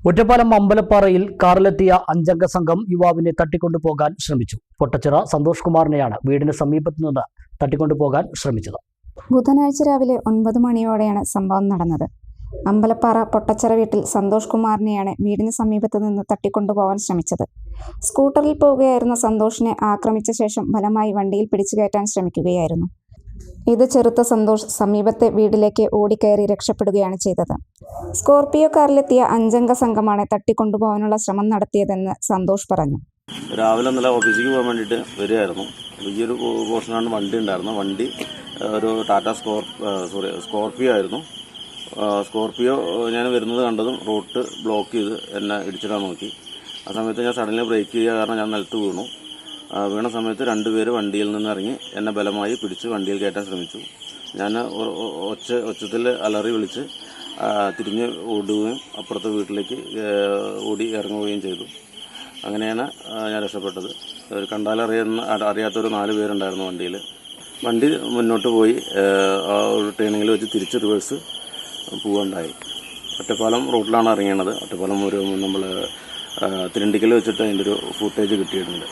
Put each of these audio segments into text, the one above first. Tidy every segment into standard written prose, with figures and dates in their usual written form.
ഒറ്റപ്പാലം അമ്പലപ്പാറയിൽ കാറിലെത്തിയ 5 അംഗ സംഘം യുവാവിനെ തട്ടിക്കൊണ്ടുപോകാൻ ശ്രമിച്ചു. പൊട്ടച്ചിറ സന്തോഷ് കുമാറിനെയാണ് വീടിന് സമീപത്തു നിന്ന് തട്ടിക്കൊണ്ടുപോകാൻ ശ്രമിച്ചത്. ബുധനാഴ്ച രാവിലെ 9 മണിയോടെയാണ് സംഭവം നടന്നത്. അമ്പലപ്പാറ പൊട്ടച്ചിറ വീട്ടിൽ സന്തോഷ് കുമാറിനെയാണ് വീടിന് സമീപത്തു നിന്ന് തട്ടിക്കൊണ്ടുപോകാൻ ശ്രമിച്ചത്. സ്കൂട്ടറിൽ പോവുകയായിരുന്ന സന്തോഷിനെ ആക്രമിച്ച ശേഷം ബലമായി വണ്ടിയിൽ പിടിച്ചു കയറ്റാൻ ശ്രമിക്കുകയായിരുന്നു. ഇത് ചെറുത്ത സന്തോഷ് സമീപത്തെ വീട്ടിലേക്ക് ഓടിക്കയറി രക്ഷപ്പെടുകയാണ് ചെയ്തത്. സ്കോർപിയോ കാറിലെത്തിയ 5 അംഗ സംഘമാണ് തട്ടിക്കൊണ്ടുപോകാനുള്ള ശ്രമം നടത്തിയതെന്ന് സന്തോഷ് പറഞ്ഞു. രാവിലെ നല്ല ഓഫീസിലേക്ക് പോകാൻ വേണ്ടിയിട്ട് വരികയായിരുന്നു. ഈ ഒരു പോർഷനാണ് വണ്ടി ഉണ്ടായിരുന്നു. വണ്ടി ഒരു ടാറ്റ സ്കോർപിയോ ആയിരുന്നു. സ്കോർപിയോ ഞാൻ വരുന്നത് കണ്ടതും റോഡ് ബ്ലോക്ക് ചെയ്ത് എന്നെ ഇടിച്ചിടാൻ നോക്കി. ആ സമയത്ത് ഞാൻ സഡൻലി ബ്രേക്ക് ചെയ്യുക കാരണം ഞാൻ നിലത്ത് വീണു. വീണ സമയത്ത് 2 പേര് വണ്ടിയിൽ നിന്ന് ഇറങ്ങി എന്നെ ബലമായി പിടിച്ച് വണ്ടിയിൽ കയറ്റാൻ ശ്രമിച്ചു. ഞാൻ ഒച്ചത്തിൽ അലറി വിളിച്ച് തിരിഞ്ഞ് ഓടുകയും അപ്പുറത്തെ വീട്ടിലേക്ക് ഓടി ഇറങ്ങുകയും ചെയ്തു. അങ്ങനെയാണ് ഞാൻ രക്ഷപ്പെട്ടത്. അറിയാത്തൊരു 4 പേരുണ്ടായിരുന്നു വണ്ടിയിൽ. വണ്ടി മുന്നോട്ട് പോയി ആ ഒരു ടേണിങ്ങിൽ വെച്ച് തിരിച്ച് റിവേഴ്സ് പോവുകയുണ്ടായി. ഒറ്റപ്പാലം റോഡിലാണ് ഇറങ്ങിയത്. ഒറ്റപ്പാലം നമ്മൾ തിരണ്ടിക്കൽ വെച്ചിട്ട് അതിൻ്റെ ഒരു ഫുട്ടേജ് കിട്ടിയിട്ടുണ്ട്.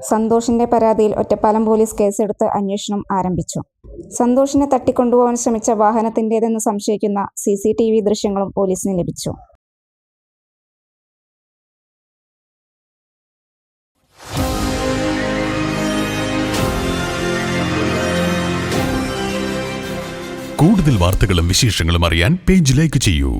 സന്തോഷിന്റെ പരാതിയിൽ ഒറ്റപ്പാലം പോലീസ് കേസെടുത്ത് അന്വേഷണം ആരംഭിച്ചു. സന്തോഷിനെ തട്ടിക്കൊണ്ടുപോകാൻ ശ്രമിച്ച വാഹനത്തിൻ്റേതെന്ന് സംശയിക്കുന്ന CCTV ദൃശ്യങ്ങളും പോലീസിന് ലഭിച്ചു. കൂടുതൽ വാർത്തകളും വിശേഷങ്ങളും അറിയാൻ പേജ് ലൈക്ക് ചെയ്യൂ.